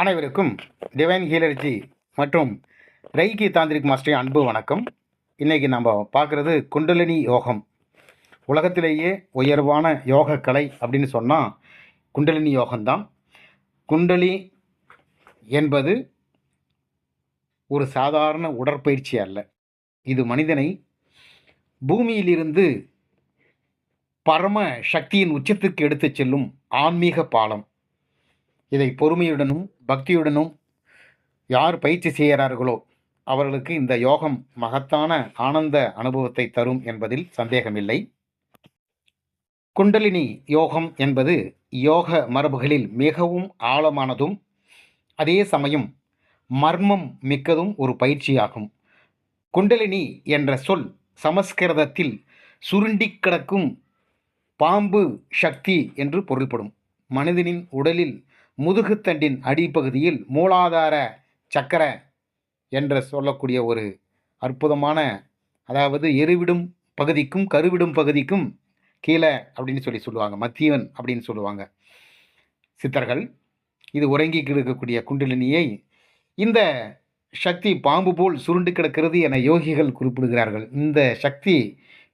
அனைவருக்கும் டிவைன் ஹீலர்ஜி மற்றும் ரைகி தாந்திரிக் மாஸ்டரின் அன்பு வணக்கம். இன்றைக்கி நம்ம பார்க்குறது குண்டலினி யோகம். உலகத்திலேயே உயர்வான யோக கலை அப்படின்னு சொன்னால் குண்டலினி யோகம்தான். குண்டலி என்பது ஒரு சாதாரண உடற்பயிற்சி அல்ல. இது மனிதனை பூமியிலிருந்து பரம சக்தியின் உச்சத்துக்கு எடுத்துச் செல்லும் ஆன்மீக பாலம். இதை பொறுமையுடனும் பக்தியுடனும் யார் பயிற்சி செய்கிறார்களோ அவர்களுக்கு இந்த யோகம் மகத்தான ஆனந்த அனுபவத்தை தரும் என்பதில் சந்தேகமில்லை. குண்டலினி யோகம் என்பது யோக மரபுகளில் மிகவும் ஆழமானதும் அதே சமயம் மர்மம் மிக்கதும் ஒரு பயிற்சியாகும். குண்டலினி என்ற சொல் சமஸ்கிருதத்தில் சுருண்டி கிடக்கும் பாம்பு சக்தி என்று பொருள்படும். மனிதனின் உடலில் முதுகுத்தண்டின் அடிப்பகுதியில் மூலாதார சக்கர என்று சொல்லக்கூடிய ஒரு அற்புதமான, அதாவது எருவிடும் பகுதிக்கும் கருவிடும் பகுதிக்கும் கீழே அப்படின்னு சொல்லுவாங்க, மத்தியவன் அப்படின்னு சொல்லுவாங்க சித்தர்கள். இது உறங்கி கிடக்கக்கூடிய குண்டலினியை இந்த சக்தி பாம்பு போல் சுருண்டு கிடக்கிறது என யோகிகள் குறிப்பிடுகிறார்கள். இந்த சக்தி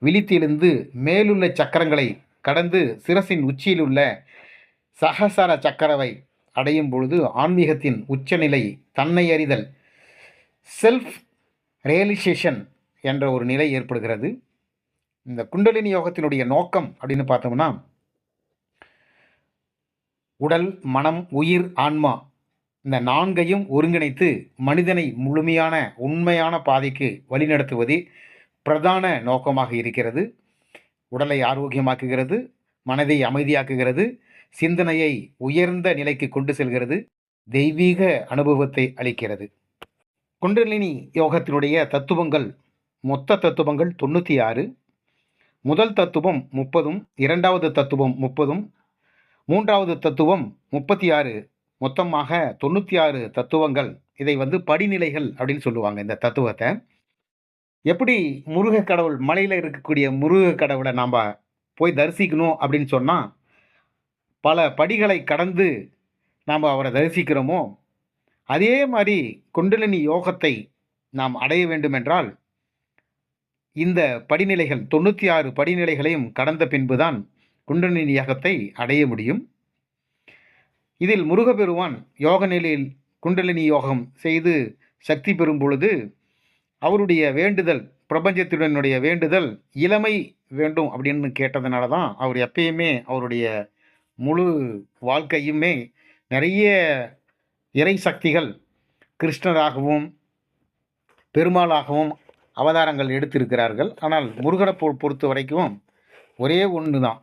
விழித்திலிருந்து மேலுள்ள சக்கரங்களை கடந்து சிரசின் உச்சியில் உள்ள சகசர சக்கரவை அடையும் பொழுது ஆன்மீகத்தின் உச்சநிலை, தன்னை அறிதல், செல்ஃப் ரியலைசேஷன் என்ற ஒரு நிலை ஏற்படுகிறது. இந்த குண்டலினி யோகத்தினுடைய நோக்கம் அப்படின்னு பார்த்தோம்னா, உடல், மனம், உயிர், ஆன்மா இந்த நான்கையும் ஒருங்கிணைத்து மனிதனை முழுமையான உண்மையான பாதைக்கு வழிநடத்துவதே பிரதான நோக்கமாக இருக்கிறது. உடலை ஆரோக்கியமாக்குகிறது, மனதை அமைதியாக்குகிறது, சிந்தனையை உயர்ந்த நிலைக்கு கொண்டு செல்கிறது, தெய்வீக அனுபவத்தை அளிக்கிறது. குண்டலினி யோகத்தினுடைய தத்துவங்கள், மொத்த தத்துவங்கள் 96. முதல் தத்துவம் 30, இரண்டாவது தத்துவம் 30, மூன்றாவது தத்துவம் 36, மொத்தமாக 96 தத்துவங்கள். இதை படிநிலைகள் அப்படின்னு சொல்லுவாங்க. இந்த தத்துவத்தை எப்படி முருக கடவுள், மலையில் இருக்கக்கூடிய முருக கடவுளை நாம் போய் தரிசிக்கணும் அப்படின்னு சொன்னால் பல படிகளை கடந்து நாம் அவரை தரிசிக்கிறோமோ, அதே மாதிரி குண்டலினி யோகத்தை நாம் அடைய வேண்டுமென்றால் இந்த படிநிலைகள் 96 படிநிலைகளையும் கடந்த பின்புதான் குண்டலினி யோகத்தை அடைய முடியும். இதில் முருகப்பெருமான் யோக நிலையில் குண்டலினி யோகம் செய்து சக்தி பெறும் பொழுது அவருடைய வேண்டுதல், பிரபஞ்சத்தினுடைய வேண்டுதல் இளமை வேண்டும் அப்படின்னு கேட்டதுனால தான் அவர் எப்பயுமே அவருடைய முழு வாழ்க்கையுமே நிறைய இறை சக்திகள் கிருஷ்ணராகவும் பெருமாளாகவும் அவதாரங்கள் எடுத்திருக்கிறார்கள். ஆனால் முருகனை பொறுத்த வரைக்கும் ஒரே ஒன்று தான்.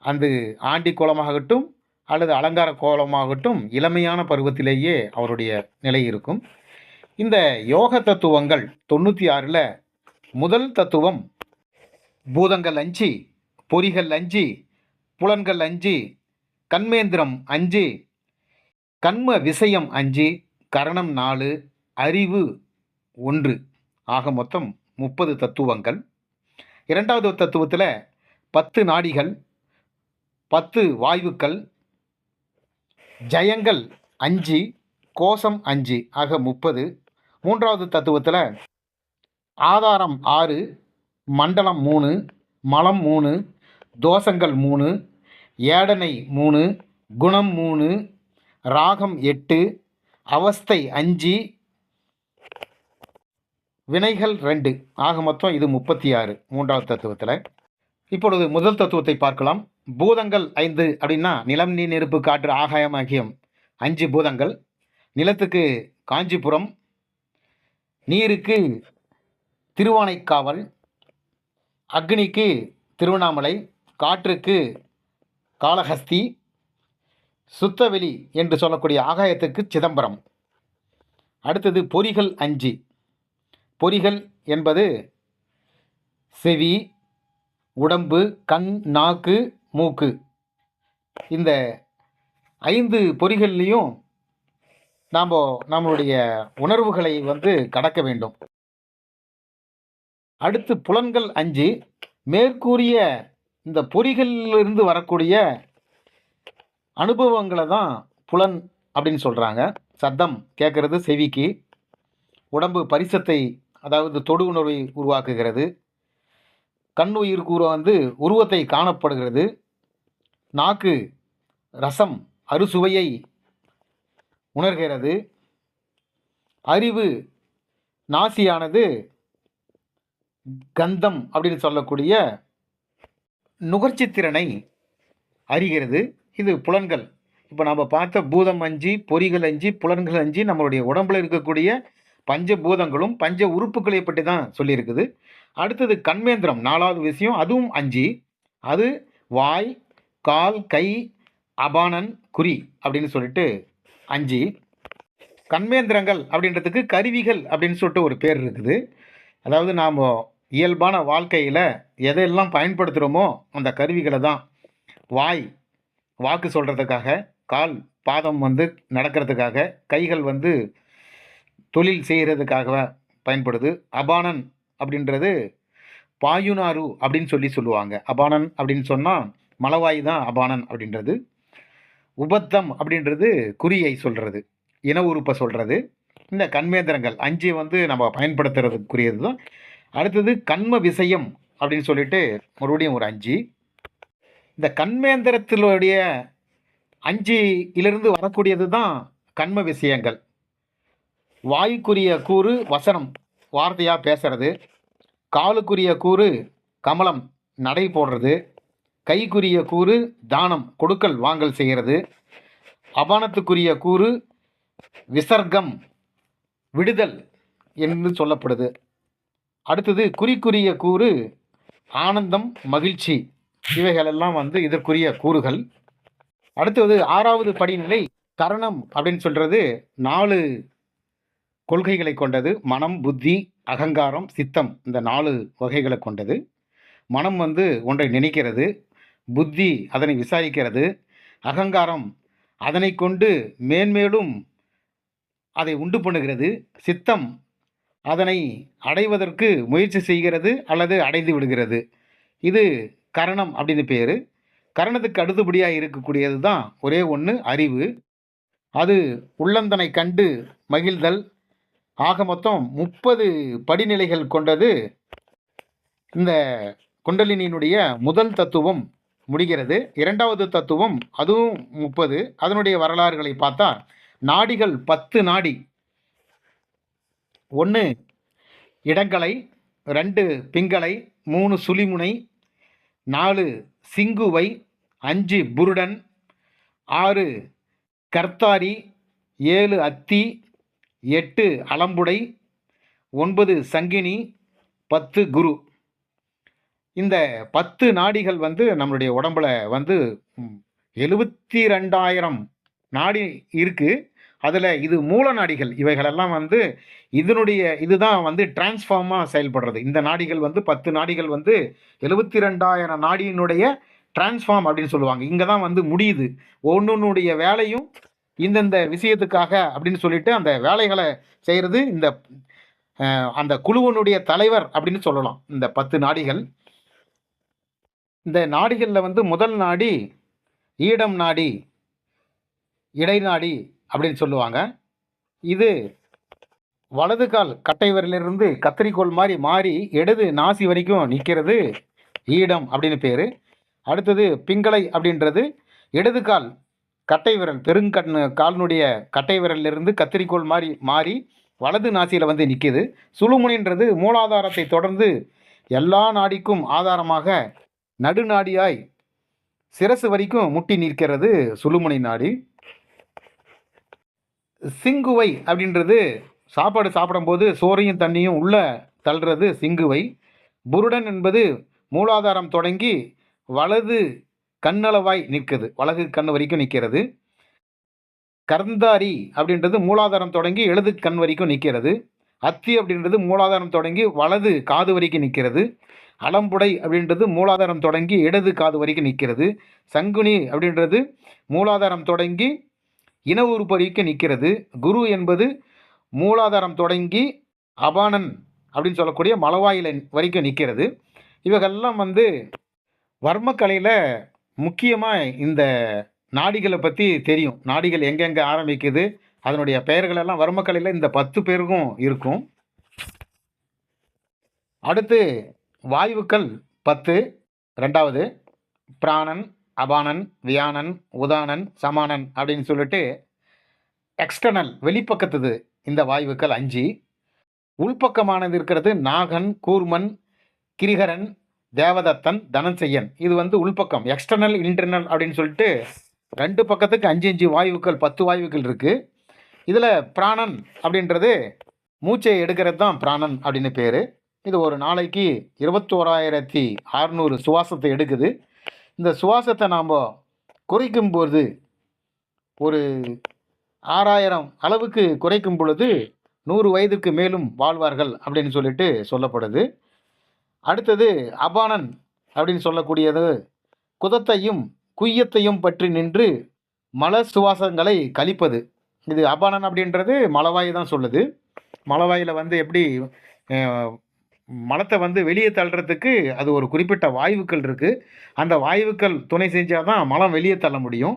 அந்த ஆண்டி கோலமாகட்டும் அல்லது அலங்கார கோலமாகட்டும் இளமையான பருவத்திலேயே அவருடைய நிலை இருக்கும். இந்த யோக தத்துவங்கள் 96ல் முதல் தத்துவம் பூதங்கள் 5, பொறிகள் 5, புலன்கள் 5, கண்மேந்திரம் 5, கண்ம விஷயம் 5, கரணம் 4, அறிவு 1 ஆக மொத்தம் 30 தத்துவங்கள். இரண்டாவது தத்துவத்தில் 10 நாடிகள், 10 வாயுக்கள், ஜயங்கள் 5, கோஷம் 5 ஆக 30. மூன்றாவது தத்துவத்தில் ஆதாரம் 6, மண்டலம் 3, மலம் 3, தோஷங்கள் 3, ஏடனை 3, குணம் 3, ராகம் 8, அவஸ்தை 5, வினைகள் 2 ஆக மொத்தம் இது 36 மூன்றாவது தத்துவத்தில். இப்பொழுது முதல் தத்துவத்தை பார்க்கலாம். பூதங்கள் 5 அப்படின்னா நிலம், நீர், நெருப்பு, காற்று, ஆகாயம் ஆகிய 5 பூதங்கள். நிலத்துக்கு காஞ்சிபுரம், நீருக்கு திருவானைக்காவல், அக்னிக்கு திருவண்ணாமலை, காற்றுக்கு காளஹஸ்தி, சுத்தவெளி என்று சொல்லக்கூடிய ஆகாயத்துக்கு சிதம்பரம். அடுத்தது பொறிகள் 5. பொறிகள் என்பது செவி, உடம்பு, கண், நாக்கு, மூக்கு. இந்த 5 பொறிகள்லையும் நாம் நம்மளுடைய உணர்வுகளை கடக்க வேண்டும். அடுத்து புலன்கள் 5. மேற்கூறிய இந்த பொறிகளிலிருந்து வரக்கூடிய அனுபவங்களை தான் புலன் அப்படின்னு சொல்கிறாங்க. சத்தம் கேட்கறது செவிக்கு. உடம்பு பரிசத்தை, அதாவது தொடு உணர்வை உருவாக்குகிறது. கண் உயிர் கூற வந்து உருவத்தை காணப்படுகிறது. நாக்கு ரசம் அறுசுவையை உணர்கிறது. அறிவு நாசியானது கந்தம் அப்படின்னு சொல்லக்கூடிய நுகர்ச்சித்திறனை அறிகிறது. இது புலன்கள். இப்போ நம்ம பார்த்த பூதம் 5, பொறிகள் 5, புலன்கள் 5 நம்மளுடைய உடம்புல இருக்கக்கூடிய பஞ்சபூதங்களும் பஞ்ச உறுப்புகளை பற்றி தான் சொல்லியிருக்குது. அடுத்தது கண்மேந்திரம் 4வது விஷயம், அதுவும் 5. அது வாய், கால், கை, அபானன், குறி அப்படின்னு சொல்லிட்டு 5. கண்மேந்திரங்கள் அப்படின்றதுக்கு கருவிகள் அப்படின்னு சொல்லிட்டு ஒரு பேர் இருக்குது. அதாவது நாம் இயல்பான வாழ்க்கையில் எதையெல்லாம் பயன்படுத்துகிறோமோ அந்த கருவிகளை தான். வாய் வாக்கு சொல்கிறதுக்காக, கால் பாதம் வந்து நடக்கிறதுக்காக, கைகள் வந்து தொழில் செய்கிறதுக்காக பயன்படுது. அபானன் அப்படின்றது பாயுனாரு அப்படின்னு சொல்லுவாங்க. அபானன் அப்படின்னு சொன்னால் மலவாய் தான் அபானன் அப்படின்றது. உபத்தம் அப்படின்றது குறியை சொல்கிறது, இன உறுப்பை சொல்கிறது. இந்த கண்மேந்திரங்கள் 5 வந்து நம்ம பயன்படுத்துறதுக்குரியது தான். அடுத்தது கண்ம விஷயம் அப்படின்னு சொல்லிட்டு மறுபடியும் ஒரு 5. இந்த கண்மேந்திரத்தினுடைய 5லிருந்து வரக்கூடியது தான் கண்ம விஷயங்கள். வாய்க்குரிய கூறு வசனம், வார்த்தையாக பேசுறது. காலுக்குரிய கூறு கமலம், நடை போடுறது. கைக்குரிய கூறு தானம், கொடுக்கல் வாங்கல் செய்கிறது. அபானத்துக்குரிய கூறு விசர்க்கம், விடுதல் என்று சொல்லப்படுது. அடுத்தது குறிக்குரிய கூறு ஆனந்தம், மகிழ்ச்சி. இவைகளெல்லாம் வந்து இதற்குரிய கூறுகள். அடுத்தது 6வது படிநிலை கரணம் அப்படின்னு சொல்கிறது 4 கொள்கைகளை கொண்டது. மனம், புத்தி, அகங்காரம், சித்தம், இந்த 4 வகைகளை கொண்டது. மனம் வந்து ஒன்றை நினைக்கிறது, புத்தி அதனை விசாரிக்கிறது, அகங்காரம் அதனை கொண்டு மேன்மேலும் அதை உண்டு பண்ணுகிறது, சித்தம் அதனை அடைவதற்கு முயற்சி செய்கிறது அல்லது அடைந்து விடுகிறது. இது கரணம் அப்படின்னு பேர். கரணத்துக்கு அடுத்தபடியாக இருக்கக்கூடியது தான் ஒரே ஒன்று, அறிவு. அது உள்ளந்தனை கண்டு மகிழ்தல். ஆக மொத்தம் 30 படிநிலைகள் கொண்டது இந்த குண்டலினியினுடைய முதல் தத்துவம் முடிகிறது. 2வது தத்துவம் அதுவும் 30. அதனுடைய வரலாறுகளை பார்த்தா நாடிகள் 10 நாடி. 1 இடங்கலை, 2 பிங்களை, 3 சுழிமுனை, 4 சிங்குவை, 5 புருடன், 6 கர்த்தாரி, 7 அத்தி, 8 அலம்புடை, 9 சங்கினி, 10 குரு. இந்த 10 நாடிகள் வந்து நம்மளுடைய உடம்புல வந்து 72,000 நாடி இருக்குது. அதில் இது மூல நாடிகள். இவைகளெல்லாம் வந்து இதுதான் வந்து டிரான்ஸ்ஃபார்மாக செயல்படுறது. இந்த நாடிகள் வந்து 10 நாடிகள் வந்து 72,000 நாடியினுடைய டிரான்ஸ்ஃபார்ம் அப்படின்னு சொல்லுவாங்க. இங்கே தான் வந்து முடியுது. ஒன்றுனுடைய வேலையும் இந்தந்த விஷயத்துக்காக அப்படின்னு சொல்லிட்டு அந்த வேலைகளை செய்கிறது இந்த அந்த குழுவினுடைய தலைவர் அப்படின்னு சொல்லலாம். இந்த 10 நாடிகள். இந்த நாடிகளில் வந்து முதல் நாடி ஈடம் நாடி, இடைநாடி அப்படின்னு சொல்லுவாங்க. இது வலது கால் கட்டை விரலிலிருந்து கத்தரிக்கோல் மாதிரி மாறி இடது நாசி வரைக்கும் நிற்கிறது ஈடம் அப்படின்னு பேர். அடுத்தது பிங்களை அப்படின்றது இடது கால் கட்டை விரல், காலினுடைய கட்டை விரலிலிருந்து கத்தரிக்கோல் மாதிரி மாறி வலது நாசியில் வந்து நிற்கிது. சுழுமுனைன்றது மூலாதாரத்தை தொடர்ந்து எல்லா நாடிக்கும் ஆதாரமாக நடுநாடியாய் சிரசு வரைக்கும் முட்டி நிற்கிறது சுழுமுனை நாடி. சிங்குவை அப்படின்றது சாப்பாடு சாப்பிடும்போது சோறையும் தண்ணியும் உள்ள தள்ளுறது சிங்குவை. புருடன் என்பது மூலாதாரம் தொடங்கி வலது கண்ணளவாய் நிற்குது, வலது கண் வரைக்கும் நிற்கிறது. கர்ந்தாரி அப்படின்றது மூலாதாரம் தொடங்கி இடது கண் வரைக்கும் நிற்கிறது. அத்தி அப்படின்றது மூலாதாரம் தொடங்கி வலது காது வரைக்கும் நிற்கிறது. அலம்புடை அப்படின்றது மூலாதாரம் தொடங்கி இடது காது வரைக்கும் நிற்கிறது. சங்குனி அப்படின்றது மூலாதாரம் தொடங்கி இன உறுப்பு வரைக்கும் நிற்கிறது. குரு என்பது மூலாதாரம் தொடங்கி அபானன் அப்படின்னு சொல்லக்கூடிய மலவாயில் வரைக்கும் நிற்கிறது. இவைகள்லாம் வந்து வர்மக்கலையில் முக்கியமாக இந்த நாடிகளை பற்றி தெரியும். நாடிகள் எங்கெங்கே ஆரம்பிக்குது, அதனுடைய பெயர்களெல்லாம் வர்மக்கலையில் இந்த 10 பேருக்கும் இருக்கும். அடுத்து வாயுக்கள் 10. 2வது பிராணன், அபானன், வியானன், உதானன், சமானன் அப்படின்னு சொல்லிட்டு எக்ஸ்டர்னல் வெளிப்பக்கத்துது இந்த வாயுக்கள் 5. உள்பக்கமானது இருக்கிறது நாகன், கூர்மன், கிரிகரன், தேவதத்தன், தனஞ்செய்யன். இது வந்து உள்பக்கம். எக்ஸ்டர்னல், இன்டர்னல் அப்படின்னு சொல்லிட்டு 2 பக்கத்துக்கு 5 5 வாயுக்கள், 10 வாயுக்கள் இருக்குது. இதில் பிராணன் அப்படின்றது மூச்சை எடுக்கிறது தான் பிராணன் அப்படின்னு பேர். இது ஒரு நாளைக்கு 21,600 சுவாசத்தை எடுக்குது. இந்த சுவாசத்தை நாம் குறைக்கும்போது ஒரு 6,000 அளவுக்கு குறைக்கும் பொழுது 100 வயதுக்கு மேலும் வாழ்வார்கள் அப்படின்னு சொல்லிட்டு சொல்லப்படுது. அடுத்தது அபானன் அப்படின்னு சொல்லக்கூடியது குதத்தையும் குய்யத்தையும் பற்றி நின்று மல சுவாசங்களை கழிப்பது. இது அபானன் அப்படின்றது மலவாயு தான் சொல்லுது. மலவாயில் வந்து எப்படி மலத்தை வந்து வெளியே தள்ளுறதுக்கு அது ஒரு குறிப்பிட்ட வாயுக்கள் இருக்குது. அந்த வாயுக்கள் துணை செஞ்சால் தான் மலம் வெளியே தள்ள முடியும்.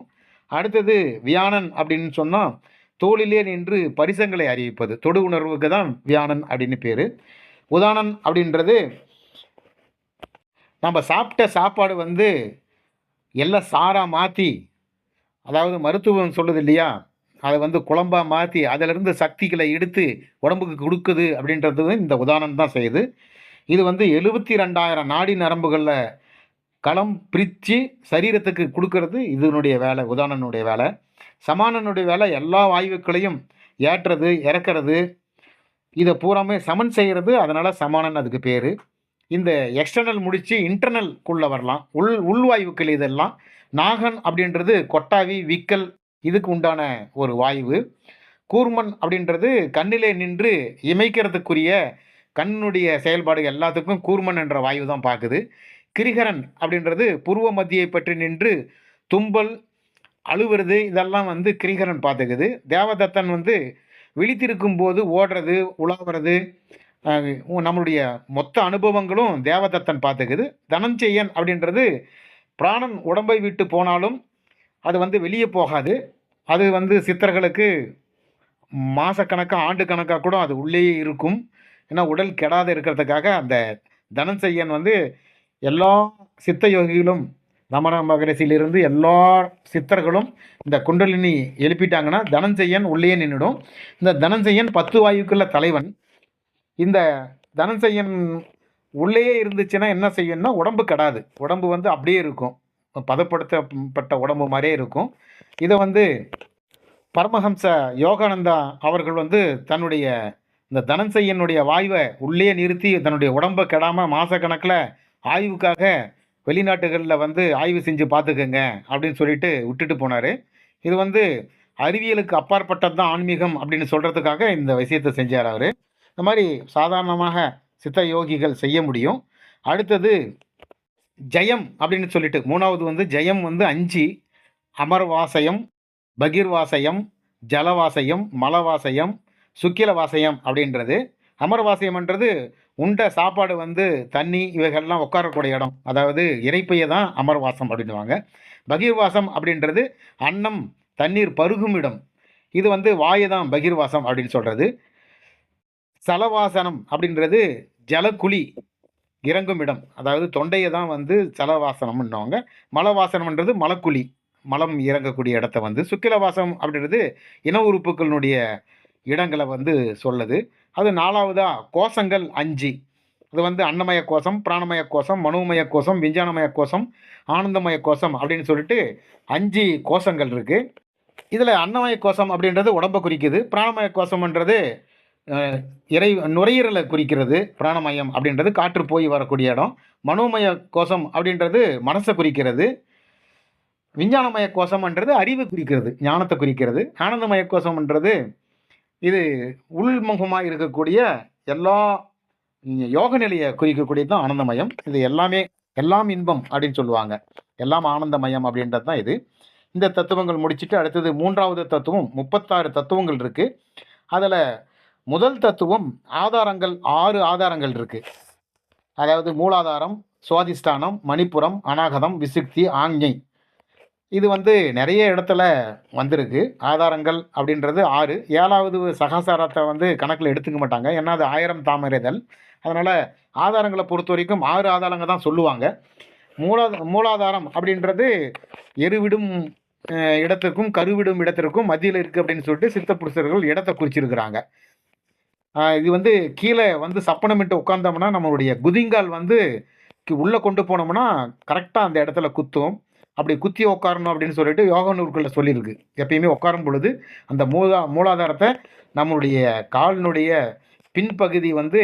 அடுத்தது வியானன் அப்படின்னு சொன்னால் தோளிலே நின்று பரிசங்களை அறிவிப்பது. தொடு உணர்வுக்கு தான் வியானன் அப்படின்னு பேர். உதானன் அப்படின்றது நம்ம சாப்பிட்ட சாப்பாடு வந்து எல்லாம் சாராக மாற்றி, அதாவது மருத்துவம் சொல்லுது இல்லையா, அதை வந்து குழம்பாக மாற்றி அதிலிருந்து சக்திகளை எடுத்து உடம்புக்கு கொடுக்குது அப்படின்றது இந்த உதாரணம் தான் செய்யுது. இது வந்து 72,000 நாடி நரம்புகளில் களம் பிரித்து சரீரத்துக்கு கொடுக்கறது இதனுடைய வேலை, உதாரணனுடைய வேலை. சமானனுடைய வேலை எல்லா வாயுக்களையும் ஏற்றுறது, இறக்கிறது, இதை பூராமே சமன் செய்கிறது. அதனால் சமானன் அதுக்கு பேர். இந்த எக்ஸ்டர்னல் முடித்து இன்டர்னல்குள்ளே வரலாம். உள்வாயுக்கள் இதெல்லாம். நாகன் அப்படின்றது கொட்டாவி, விக்கல், இதுக்கு உண்டான ஒரு வாயு. கூர்மன் அப்படின்றது கண்ணிலே நின்று இமைக்கிறதுக்குரிய கண்ணுடைய செயல்பாடு எல்லாத்துக்கும் கூர்மன் என்ற வாயு தான் பார்க்குது. கிரிகரன் அப்படின்றது புருவ மத்தியை பற்றி நின்று தும்பல், அழுவுறது, இதெல்லாம் வந்து கிரிகரன் பார்த்துக்குது. தேவதத்தன் வந்து விழித்திருக்கும் போது ஓடுறது, உலாவுறது, நம்மளுடைய மொத்த அனுபவங்களும் தேவதத்தன் பார்த்துக்குது. தனஞ்செய்யன் அப்படின்றது பிராணன் உடம்பை விட்டு போனாலும் அது வந்து வெளியே போகாது. அது வந்து சித்தர்களுக்கு மாதக்கணக்காக, ஆண்டு கணக்காக கூட அது உள்ளேயே இருக்கும். ஏன்னா உடல் கெடாத இருக்கிறதுக்காக அந்த தனஞ்செய்யன் வந்து எல்லா சித்த யோகிகளும் ரமண மகரிஷியிலிருந்து எல்லா சித்தர்களும் இந்த குண்டலினி எழுப்பிட்டாங்கன்னா தனஞ்செய்யன் உள்ளே நின்றுடும். இந்த தனஞ்செய்யன் 10 வாயுக்குள்ள தலைவன். இந்த தனஞ்செய்யன் உள்ளேயே இருந்துச்சுன்னா என்ன செய்யணும்னா உடம்பு கெடாது. உடம்பு வந்து அப்படியே இருக்கும், பதப்படுத்தப்பட்ட உடம்பு மாதிரியே இருக்கும். இதை வந்து பரமஹம்ச யோகானந்தா அவர்கள் வந்து தன்னுடைய இந்த தனஞ்செய்யனுடைய வாயுவை உள்ளே நிறுத்தி தன்னுடைய உடம்பை கெடாமல் மாதக்கணக்கில் ஆய்வுக்காக வெளிநாட்டுகளில் வந்து ஆய்வு செஞ்சு பார்த்துக்கங்க அப்படின்னு சொல்லிட்டு விட்டுட்டு போனார். இது வந்து அறிவியலுக்கு அப்பாற்பட்டது தான் ஆன்மீகம் அப்படின்னு சொல்கிறதுக்காக இந்த விஷயத்தை செஞ்சார் அவர். இந்த மாதிரி சாதாரணமாக சித்த யோகிகள் செய்ய முடியும். அடுத்தது ஜெயம் அப்படின்னு சொல்லிட்டு 3வது வந்து ஜெயம் வந்து 5: அமர்வாசயம், பகிர்வாசயம், ஜலவாசயம், மலவாசயம், சுக்கிலவாசயம் அப்படின்றது. அமர்வாசயம்ன்றது உண்ட சாப்பாடு வந்து தண்ணி இவைகள்லாம் உட்காரக்கூடிய இடம், அதாவது இறைப்பையை தான் அமர்வாசம் அப்படின்வாங்க. பகிர்வாசம் அப்படின்றது அன்னம் தண்ணீர் பருகும் இடம், இது வந்து வாயு தான் பகிர்வாசம் அப்படின்னு சொல்கிறது. சலவாசனம் அப்படின்றது ஜலக்குழி இறங்கும் இடம், அதாவது தொண்டையை தான் வந்து சலவாசனம்னுவாங்க. மலவாசனம்ன்றது மலக்குழி, மலம் இறங்கக்கூடிய இடத்த வந்து. சுக்கிலவாசம் அப்படின்றது இன உறுப்புகளினுடைய இடங்களை வந்து சொல்லுது. அது 4வதாக கோஷங்கள் 5. அது வந்து அன்னமய கோஷம், பிராணமய கோஷம், மனோமய கோஷம், விஞ்ஞானமய கோஷம், ஆனந்தமய கோஷம் அப்படின்னு சொல்லிட்டு 5 கோஷங்கள் இருக்குது. இதில் அன்னமய கோஷம் அப்படின்றது உடம்பை குறிக்குது. பிராணமய கோஷம்ன்றது நுரையீரலை குறிக்கிறது. பிராணமயம் அப்படின்றது காற்று போய் வரக்கூடிய இடம். மனோமய கோஷம் அப்படின்றது மனசை குறிக்கிறது. விஞ்ஞானமய கோஷம்ன்றது அறிவு குறிக்கிறது, ஞானத்தை குறிக்கிறது. ஆனந்தமய கோஷம்ன்றது இது உள்முகமாக இருக்கக்கூடிய எல்லா யோக நிலையை குறிக்கக்கூடியது தான் ஆனந்தமயம். இது எல்லாமே எல்லாம் இன்பம் அப்படின்னு சொல்லுவாங்க, எல்லாம் ஆனந்தமயம் அப்படின்றது தான் இது. இந்த தத்துவங்கள் முடிச்சுட்டு அடுத்தது 3வது தத்துவம். 36 தத்துவங்கள் இருக்குது. அதில் முதல் தத்துவம் ஆதாரங்கள், 6 ஆதாரங்கள் இருக்குது. அதாவது மூலாதாரம், சுவாதிஷ்டானம், மணிப்புரம், அநாகதம், விசுக்தி, ஆஞ்ஞை. இது வந்து நிறைய இடத்துல வந்திருக்கு. ஆதாரங்கள் அப்படின்றது 6. 7வது சகசாரத்தை வந்து கணக்கில் எடுத்துக்க மாட்டாங்க. ஏன்னா அது 1000 தாமரைதல். அதனால் ஆதாரங்களை பொறுத்த வரைக்கும் 6 ஆதாரங்க தான் சொல்லுவாங்க. மூலாதாரம் அப்படின்றது எருவிடும் இடத்திற்கும் கருவிடும் இடத்திற்கும் மத்தியில் இருக்குது அப்படின்னு சொல்லிட்டு சித்த புருஷர்கள் இடத்தை குறிச்சிருக்கிறாங்க. இது வந்து கீழே வந்து சப்பனமிட்டு உட்காந்தோம்னா நம்மளுடைய குதிங்கால் வந்து உள்ளே கொண்டு போனோம்னா கரெக்டாக அந்த இடத்துல குத்தும். அப்படி குத்தி உட்காரணும் அப்படின்னு சொல்லிட்டு யோக நூல்களில் சொல்லியிருக்கு. எப்பயுமே உட்காரும் பொழுது அந்த மூலாதாரத்தை நம்மளுடைய காலினுடைய பின்பகுதி வந்து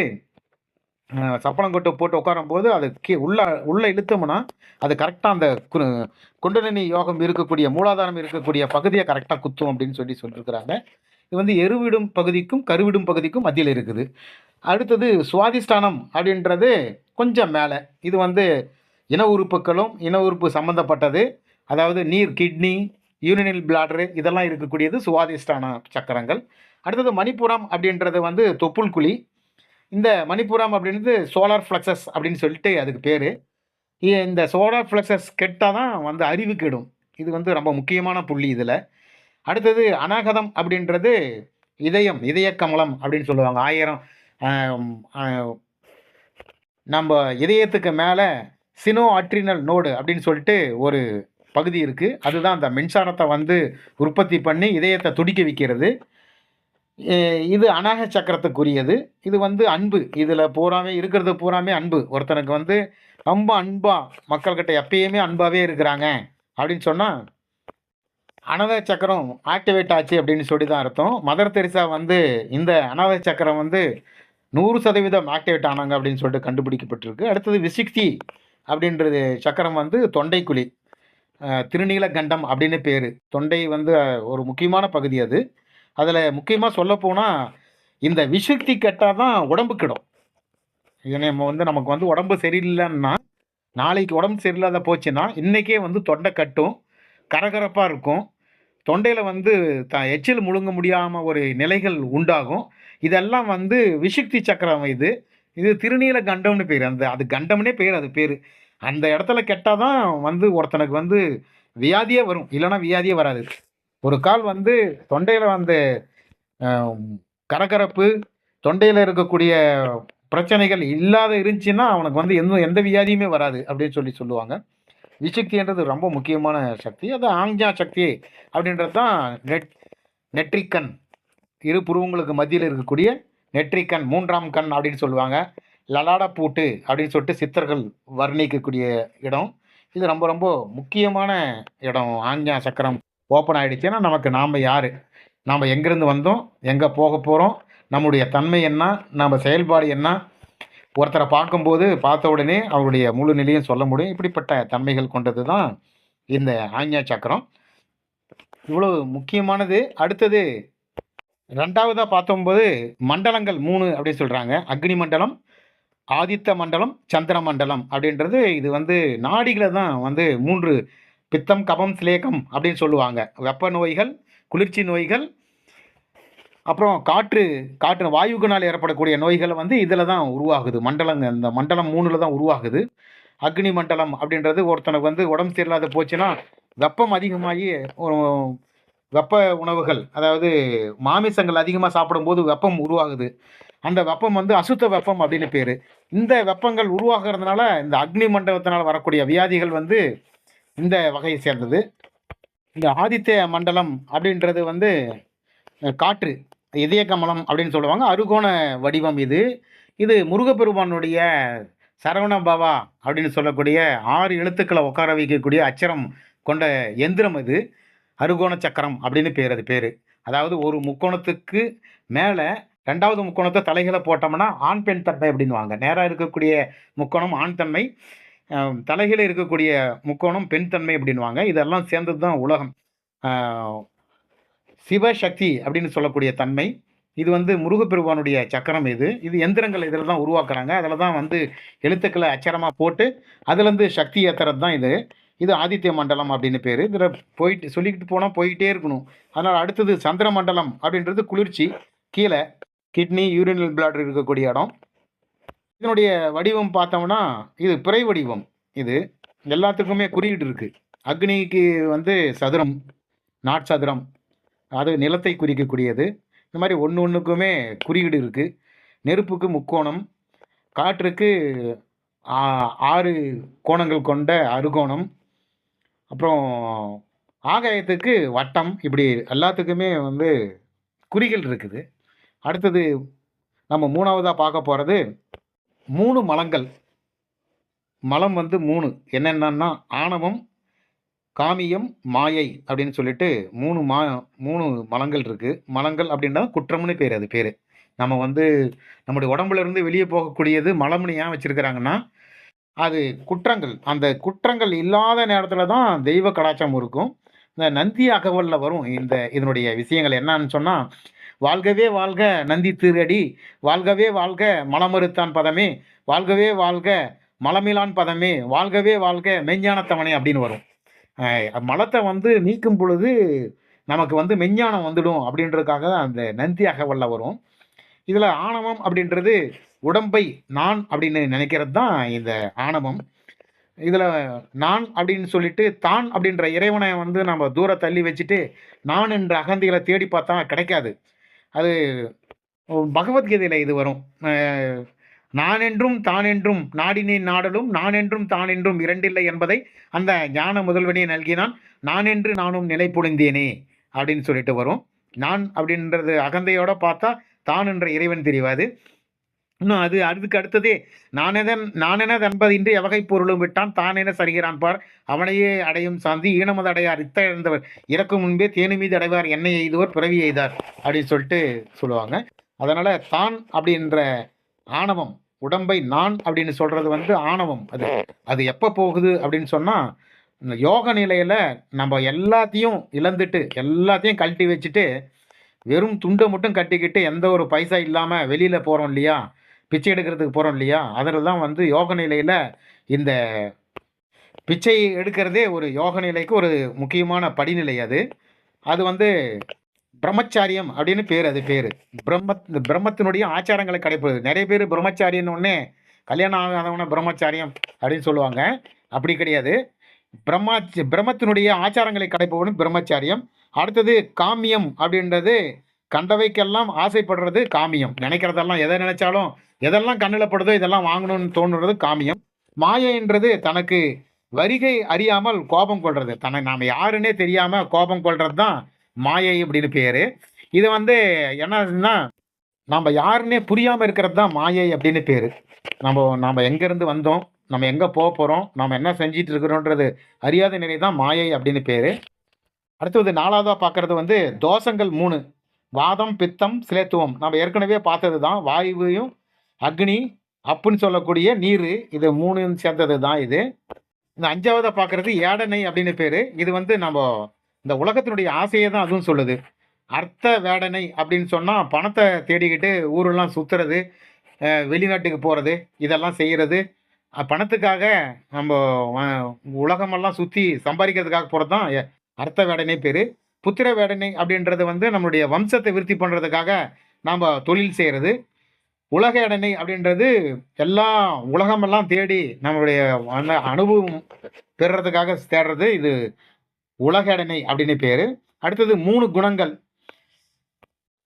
சப்பனம் கொட்டு போட்டு உட்காரும் போது அது உள்ள இழுத்தோம்னா அது கரெக்டாக அந்த குண்டலினி யோகம் இருக்கக்கூடிய மூலாதாரம் இருக்கக்கூடிய பகுதியை கரெக்டாக குத்தும் அப்படின்னு சொல்லியிருக்கிறாங்க. இது வந்து எருவிடும் பகுதிக்கும் கருவிடும் பகுதிக்கும் மத்தியில் இருக்குது. அடுத்தது சுவாதிஷ்டானம் அப்படின்றது கொஞ்சம் மேலே. இது வந்து இன உறுப்புகளும் இன உறுப்பு சம்மந்தப்பட்டது. அதாவது நீர், கிட்னி, யூரினல் பிளாடரு இதெல்லாம் இருக்கக்கூடியது சுவாதிஷ்டான சக்கரங்கள். அடுத்தது மணிப்புரம் அப்படின்றது வந்து தொப்புள் குழி. இந்த மணிப்புரம் அப்படின்றது சோலார் ஃப்ளக்ஸஸ் அப்படின்னு சொல்லிட்டு அதுக்கு பேர். இந்த சோலார் ஃப்ளக்ஸஸ் கெட்டால் தான் வந்து அறிவு கெடும். இது வந்து ரொம்ப முக்கியமான புள்ளி இதில். அடுத்தது அநாகதம் அப்படின்றது இதயம், இதய கமலம் அப்படின்னு சொல்லுவாங்க. 1000 நம்ம இதயத்துக்கு மேலே சினோ அட்ரினல் நோடு அப்படின்னு சொல்லிட்டு ஒரு பகுதி இருக்குது. அதுதான் அந்த மின்சாரத்தை வந்து உற்பத்தி பண்ணி இதயத்தை துடிக்க வைக்கிறது. இது அநாக சக்கரத்துக்குரியது. இது வந்து அன்பு. இதில் பூராமே இருக்கிறது பூராமே அன்பு. ஒருத்தனுக்கு வந்து ரொம்ப அன்பாக மக்கள்கிட்ட எப்பயுமே அன்பாகவே இருக்கிறாங்க அப்படின்னு சொன்னால் அநாத சக்கரம் ஆக்டிவேட் ஆச்சு அப்படின்னு சொல்லி தான் அர்த்தம். மதர் தெரசா வந்து இந்த அநாத சக்கரம் வந்து 100% ஆக்டிவேட் ஆனாங்க அப்படின்னு சொல்லிட்டு கண்டுபிடிக்கப்பட்டிருக்கு. அடுத்தது விசிக்தி அப்படின்றது சக்கரம் வந்து தொண்டைக்குழி, திருநீல கண்டம் அப்படின்னு பேர். தொண்டை வந்து ஒரு முக்கியமான பகுதி அது. அதில் முக்கியமாக சொல்லப்போனால் இந்த விசுக்தி கெட்டால் தான் உடம்பு கெடும். இது நம்ம வந்து நமக்கு வந்து உடம்பு சரியில்லைன்னா நாளைக்கு உடம்பு சரியில்லாத போச்சுன்னா இன்றைக்கே வந்து தொண்டை கட்டும், கரகரப்பாக இருக்கும், தொண்டையில் வந்து எச்சில் முழுங்க முடியாமல் ஒரு நிலைகள் உண்டாகும். இதெல்லாம் வந்து விசுக்தி சக்கரம். இது இது திருநீல கண்டம்னு பேர். அது கண்டம்னே பேர். அது பேர் அந்த இடத்துல கெட்டால் தான் வந்து ஒருத்தனுக்கு வந்து வியாதியே வரும், இல்லைன்னா வியாதியே வராது. ஒரு கால் வந்து தொண்டையில் வந்து கரகரப்பு, தொண்டையில் இருக்கக்கூடிய பிரச்சனைகள் இல்லாத இருந்துச்சுன்னா அவனுக்கு வந்து எந்த வியாதியுமே வராது அப்படின்னு சொல்லுவாங்க. விசுக்தின்றது ரொம்ப முக்கியமான சக்தி. அது ஆஞ்ஞா சக்தி அப்படின்றது தான் நெற்றிக்கண், இரு புருவங்களுக்கு மத்தியில் இருக்கக்கூடிய நெற்றிக்கண், 3ஆம் கண் அப்படின்னு சொல்லுவாங்க. லலாடப்பூட்டு அப்படின்னு சொல்லிட்டு சித்தர்கள் வர்ணிக்கக்கூடிய இடம். இது ரொம்ப ரொம்ப முக்கியமான இடம். ஆஞ்ஞா சக்கரம் ஓப்பன் ஆகிடுச்சுன்னா நமக்கு நாம் யார், நாம் எங்கேருந்து வந்தோம், எங்கே போக போகிறோம், நம்முடைய தன்மை என்ன, நம்ம செயல்பாடு என்ன, ஒருத்தரை பார்க்கும்போது பார்த்த உடனே அவருடைய முழு நிலையும் சொல்ல முடியும். இப்படிப்பட்ட தன்மைகள் கொண்டது தான் இந்த ஆஞ்ஞா சக்கரம். இவ்வளோ முக்கியமானது. அடுத்தது 2வதாக பார்த்தோம்போது மண்டலங்கள் 3 அப்படின்னு சொல்கிறாங்க. அக்னி மண்டலம், ஆதித்த மண்டலம், சந்திர மண்டலம் அப்படின்றது இது வந்து நாடிகளை தான் வந்து 3 பித்தம், கபம், சிலேகம் அப்படின்னு சொல்லுவாங்க. வெப்ப நோய்கள், குளிர்ச்சி நோய்கள், அப்புறம் காற்று வாயுவினால் ஏற்படக்கூடிய நோய்கள் வந்து இதில் தான் உருவாகுது. இந்த மண்டலம் 3ல் தான் உருவாகுது. அக்னி மண்டலம் அப்படின்றது ஒருத்தனுக்கு வந்து உடம்பு சரியில்லாத போச்சுன்னா வெப்பம் அதிகமாகி வெப்ப உணவுகள், அதாவது மாமிசங்கள் அதிகமாக சாப்பிடும்போது வெப்பம் உருவாகுது. அந்த வெப்பம் வந்து அசுத்த வெப்பம் அப்படின்னு பேர். இந்த வெப்பங்கள் உருவாகிறதுனால இந்த அக்னி மண்டலத்தினால் வரக்கூடிய வியாதிகள் வந்து இந்த வகையை சேர்ந்தது. இந்த ஆதித்ய மண்டலம் அப்படின்றது வந்து காற்று, இதய கமலம் அப்படின்னு சொல்லுவாங்க. அறுகோண வடிவம் இது. இது முருகப்பெருமானுடைய சரவண பவா அப்படின்னு சொல்லக்கூடிய 6 எழுத்துக்களை உட்கார வைக்கக்கூடிய அச்சரம் கொண்ட எந்திரம் இது. அறுகோண சக்கரம் அப்படின்னு பேர். அது பேர் அதாவது ஒரு முக்கோணத்துக்கு மேலே 2வது முக்கோணத்தை தலைகளை போட்டோம்னா ஆண் பெண் தன்மை அப்படின்வாங்க. நேராக இருக்கக்கூடிய முக்கோணம் ஆண் தன்மை, தலைகளை இருக்கக்கூடிய முக்கோணம் பெண் தன்மை அப்படின்வாங்க. இதெல்லாம் சேர்ந்தது தான் உலகம். சிவசக்தி அப்படின்னு சொல்லக்கூடிய தன்மை இது வந்து முருகப்பெருமானுடைய சக்கரம். இது எந்திரங்கள் இதில் தான் உருவாக்குறாங்க. அதில் தான் வந்து எழுத்துக்களை அச்சரமாக போட்டு அதுலேருந்து சக்தி ஏற்றுறது தான் இது ஆதித்ய மண்டலம் அப்படின்னு பேர். இதில் போயிட்டு சொல்லிக்கிட்டு போனால் போயிட்டே இருக்கணும். அதனால் அடுத்தது சந்திர மண்டலம் அப்படின்றது குளிர்ச்சி. கீழே கிட்னி, யூரினல் பிளாடர் இருக்கக்கூடிய இடம். இதனுடைய வடிவம் பார்த்தோம்னா இது பிறை வடிவம். இது எல்லாத்துக்குமே குறியீடு இருக்குது. அக்னிக்கு வந்து சதுரம், நாட்சதுரம், அது நிலத்தை குறிக்கக்கூடியது. இந்த மாதிரி ஒன்று ஒன்றுக்குமே குறியீடு இருக்குது. நெருப்புக்கு முக்கோணம், காற்றுக்கு 6 கோணங்கள் கொண்ட அறுகோணம், அப்புறம் ஆகாயத்துக்கு வட்டம், இப்படி எல்லாத்துக்குமே வந்து குறிகள் இருக்குது. அடுத்தது நம்ம 3வதா பார்க்க போகிறது 3 மலங்கள். மலம் வந்து 3 என்னென்னன்னா ஆணவம், காமியம், மாயை அப்படின்னு சொல்லிட்டு 3 மலங்கள் இருக்கு. மலங்கள் அப்படின்னா குற்றம்னு பேர். அது பேர் நம்ம வந்து நம்முடைய உடம்புல இருந்து வெளியே போகக்கூடியது மலம்னு ஏன் வச்சிருக்கிறாங்கன்னா, அது குற்றங்கள். அந்த குற்றங்கள் இல்லாத நேரத்தில் தான் தெய்வ கடாட்சம் இருக்கும். இந்த நந்தி அகவலில் வரும் இதனுடைய விஷயங்கள் என்னன்னு சொன்னால், வாழ்கவே வாழ்க நந்தி திருஅடி, வாழ்கவே வாழ்க மலமறுத்தான் பதமே, வாழ்கவே வாழ்க மலமிலான் பதமே, வாழ்கவே வாழ்க மெஞ்ஞானத்தவனே அப்படின்னு வரும். மலத்தை வந்து நீக்கும் பொழுது நமக்கு வந்து மெஞ்ஞானம் வந்துடும் அப்படின்றதுக்காக தான் அந்த நந்தி அகவல்ல வரும். இதில் ஆணவம் அப்படின்றது உடம்பை நான் அப்படின்னு நினைக்கிறது தான் இந்த ஆணவம். இதில் நான் அப்படின்னு சொல்லிட்டு தான் அப்படின்ற இறைவனை வந்து நம்ம தூர தள்ளி வச்சுட்டு நான் என்ற அகந்திகளை தேடி பார்த்தா கிடைக்காது. அது பகவத்கீதையில் இது வரும். நான் என்றும் தான் என்றும் நாடினேன் நாடலும் நான் என்றும் தான் என்றும் இரண்டில்லை என்பதை அந்த ஞான முதல்வனே நல்கினான், நான் என்று நானும் நிலை பொழிந்தேனே அப்படின்னு சொல்லிட்டு வரும். நான் அப்படின்றது அகந்தையோட பார்த்தா தான் என்ற இறைவன் தெரியாது. இன்னும் அதுக்கு அடுத்ததே நானென என்பதின்றி எவகை பொருளும் விட்டான் தானென சரிகிறான் பார் அவனையே அடையும் சாந்தி ஈனமது அடையார் இத்த இழந்தவர் இறக்கும் முன்பே தேனு மீது அடைவார் என்னை எய்துவர் பிறவி எய்தார் அப்படின்னு சொல்லிட்டு சொல்லுவாங்க. அதனால தான் அப்படின்ற ஆணவம், உடம்பை நான் அப்படின்னு சொல்றது வந்து ஆணவம். அது எப்போ போகுது அப்படின்னு சொன்னா, இந்த யோக நிலையில நம்ம எல்லாத்தையும் இழந்துட்டு எல்லாத்தையும் கழட்டி வச்சுட்டு வெறும் துண்டை மட்டும் கட்டிக்கிட்டு எந்த ஒரு பைசா இல்லாம வெளியில போறோம் இல்லையா, பிச்சை எடுக்கிறதுக்கு போறோம் இல்லையா, அதில் தான் வந்து யோக நிலையில இந்த பிச்சை எடுக்கிறதே ஒரு யோக நிலைக்கு ஒரு முக்கியமான படிநிலை. அது வந்து பிரம்மச்சாரியம் அப்படின்னு பேர். அது பேர் பிரம்மத்தினுடைய ஆச்சாரங்களை கடைப்பிடிது. நிறைய பேர் பிரம்மச்சாரியன்னு ஒன்னே கல்யாணம் ஆகாதவன பிரம்மச்சாரியம் அப்படின்னு சொல்லுவாங்க. அப்படி கிடையாது. பிரம்மத்தினுடைய ஆச்சாரங்களை கடைப்பிடிப்பது பிரம்மச்சாரியம். அடுத்தது காமியம் அப்படின்றது கண்டவைக்கெல்லாம் ஆசைப்படுறது காமியம். நினைக்கிறதெல்லாம் எதை நினைச்சாலும் எதெல்லாம் கண்ணில் படுதோ இதெல்லாம் வாங்கணும்னு தோணுறது காமியம். மாயைன்றது தனக்கு வருகை அறியாமல் கோபம் கொள்றது, தன்னை நாம் யாருன்னே தெரியாம கோபம் கொள்றது தான் மாயை அப்படின்னு பேரு. இது வந்து என்னன்னா நம்ம யாருன்னே புரியாம இருக்கிறது தான் மாயை அப்படின்னு பேரு. நம்ம எங்கேருந்து வந்தோம், நம்ம எங்கே போக போகிறோம், நம்ம என்ன செஞ்சிட்டு இருக்கிறோன்றது அறியாத நிலை தான் மாயை அப்படின்னு பேர். அடுத்தது 4வதா பார்க்கறது வந்து தோஷங்கள் 3, வாதம், பித்தம், சிலேத்துவம். நம்ம ஏற்கனவே பார்த்தது தான். வாயுவையும் அக்னி அப்புன்னு சொல்லக்கூடிய நீர், இது 3 சேர்ந்தது தான் இது. இந்த 5வதா பார்க்கறது ஏடனை அப்படின்னு பேர். இது வந்து நம்ம இந்த உலகத்தினுடைய ஆசையை தான் அதுவும் சொல்லுது. அர்த்த வேடனை அப்படின்னு சொன்னால் பணத்தை தேடிக்கிட்டு ஊரெல்லாம் சுற்றுறது, வெளிநாட்டுக்கு போகிறது, இதெல்லாம் செய்கிறது. பணத்துக்காக நம்ம உலகமெல்லாம் சுற்றி சம்பாதிக்கிறதுக்காக போகிறது தான் அர்த்த வேடனை பேர். புத்திர வேடனை அப்படின்றது வந்து நம்மளுடைய வம்சத்தை விருத்தி பண்ணுறதுக்காக நாம் தொழில் செய்கிறது. உலக எடனை அப்படின்றது உலகமெல்லாம் தேடி நம்மளுடைய அனுபவம் பெறுறதுக்காக தேடுறது. இது உலக எடனை அப்படின்னு பேர். அடுத்தது 3 குணங்கள்,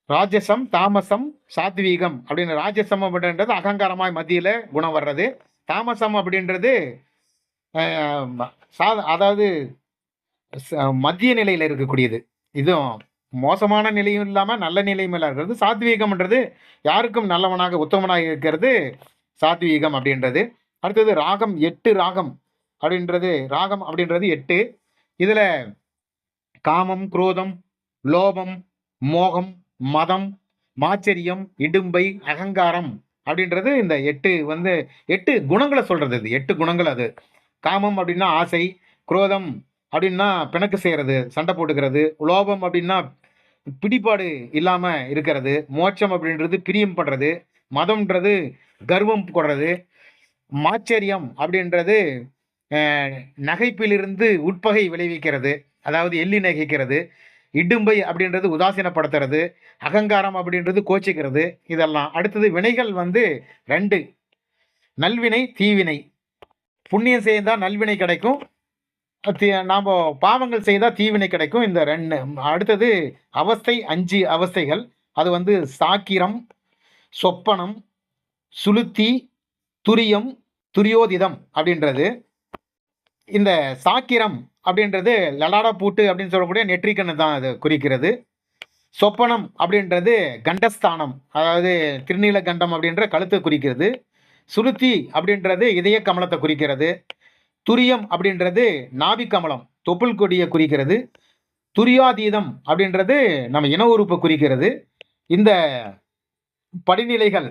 ராஜசம், தாமசம், சாத்வீகம் அப்படின்னு. ராஜசம் அப்படின்றது அகங்காரமாய் மத்தியில் குணம் வர்றது. தாமசம் அப்படின்றது அதாவது மத்திய நிலையில் இருக்கக்கூடியது. இதுவும் மோசமான நிலையும் இல்லாமல் நல்ல நிலையும் எல்லாம் இருக்கிறது. சாத்வீகம்ன்றது யாருக்கும் நல்லவனாக உத்தமனாக இருக்கிறது சாத்வீகம் அப்படின்றது. அடுத்தது ராகம் 8 ராகம் அப்படின்றது 8. இதில் காமம், குரோதம், லோபம், மோகம், மதம், மாச்சரியம், இடும்பை, அகங்காரம் அப்படின்றது இந்த 8 குணங்களை சொல்றது. இது 8 குணங்கள். அது காமம் அப்படின்னா ஆசை, குரோதம் அப்படின்னா பிணக்கு செய்கிறது, சண்டை போட்டுக்கிறது, லோபம் அப்படின்னா பிடிப்பாடு இல்லாமல் இருக்கிறது, மோட்சம் அப்படின்றது பிரியம் பண்ணுறது, மதம்ன்றது கர்வம் கொடுறது, மாச்சரியம் அப்படின்றது நகைப்பிலிருந்து உட்பகை விளைவிக்கிறது, அதாவது எள்ளி நகைக்கிறது, இடும்பை அப்படின்றது உதாசீனப்படுத்துறது, அகங்காரம் அப்படின்றது கோச்சிக்கிறது, இதெல்லாம். அடுத்தது வினைகள் 2, நல்வினை, தீவினை. புண்ணியம் செய்தால் நல்வினை கிடைக்கும், நாம் பாவங்கள் செய்தால் தீவினை கிடைக்கும். இந்த ரெண்டு. அடுத்தது அவஸ்தை, 5 அவஸ்தைகள். அது வந்து சாக்கிரம், சொப்பனம், சுளுத்தி, துரியம், துரியோதிதம் அப்படின்றது. இந்த சாக்கிரம் அப்படின்றது லலாடா பூட்டு அப்படின்னு சொல்லக்கூடிய நெற்றிக்கண்ணு தான் அது குறிக்கிறது. சொப்பனம் அப்படின்றது கண்டஸ்தானம், அதாவது திருநீல கண்டம் அப்படின்ற கழுத்தை குறிக்கிறது. சுளுத்தி அப்படின்றது இதய கமலத்தை குறிக்கிறது. துரியம் அப்படின்றது நாபி கமலம், தொப்புள் கொடியை குறிக்கிறது. துரியாதீதம் அப்படின்றது நம்ம இன உறுப்பை குறிக்கிறது. இந்த படிநிலைகள்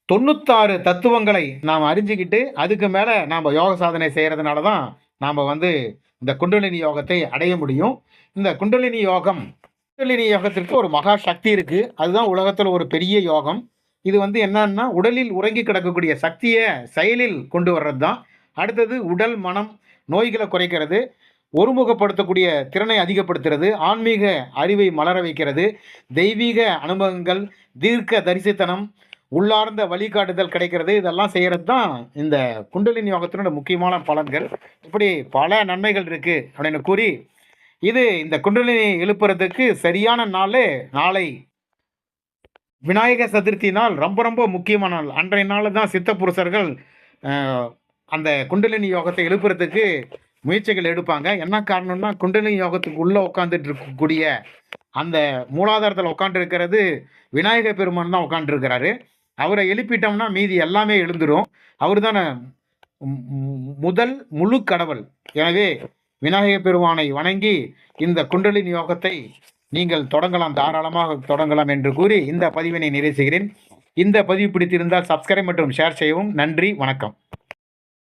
96 தத்துவங்களை நாம் அறிஞ்சுக்கிட்டு அதுக்கு மேலே நாம் யோக சாதனை செய்கிறதுனால தான் நாம் வந்து இந்த குண்டலினி யோகத்தை அடைய முடியும். இந்த குண்டலினி யோகத்திற்கு ஒரு மகா சக்தி இருக்குது. அதுதான் உலகத்தில் ஒரு பெரிய யோகம். இது வந்து என்னன்னா உடலில் உறங்கி கிடக்கக்கூடிய சக்தியை செயலில் கொண்டு வர்றது தான். அடுத்தது உடல் மனம் நோய்களை குறைக்கிறது, ஒருமுகப்படுத்தக்கூடிய திறனை அதிகப்படுத்துறது, ஆன்மீக அறிவை மலர வைக்கிறது, தெய்வீக அனுபவங்கள், தீர்க்க தரிசித்தனம், உள்ளார்ந்த வழிகாட்டுதல் கிடைக்கிறது. இதெல்லாம் செய்கிறது தான் இந்த குண்டலினி யோகத்தினோட முக்கியமான பலன்கள். இப்படி பல நன்மைகள் இருக்குது அப்படின்னு கூறி, இந்த குண்டலினி எழுப்புறதுக்கு சரியான நாளை விநாயகர் சதுர்த்தி நாள் ரொம்ப ரொம்ப முக்கியமான நாள். அன்றைய நாள் தான் சித்த புருஷர்கள் அந்த குண்டலினி யோகத்தை எழுப்புறதுக்கு முயற்சிகள் எடுப்பாங்க. என்ன காரணம்னா குண்டலினி யோகத்துக்கு உள்ளே உட்காந்துட்டு இருக்கக்கூடிய அந்த மூலாதாரத்தில் உட்காந்துருக்கிறது விநாயகர் பெருமான் தான் உட்காந்துருக்கிறாரு. அவரை எழுப்பிட்டோம்னா மீதி எல்லாமே எழுந்துடும். அவர் தானே முதல் முழு கடவுள். எனவே விநாயகர் பெருமானை வணங்கி இந்த குண்டலினி யோகத்தை நீங்கள் தொடங்கலாம், தாராளமாக தொடங்கலாம் என்று கூறி இந்த பதிவினை நிறைவு செய்கிறேன். இந்த பதிவு பிடித்திருந்தால் சப்ஸ்கிரைப் மற்றும் ஷேர் செய்யவும். நன்றி, வணக்கம்.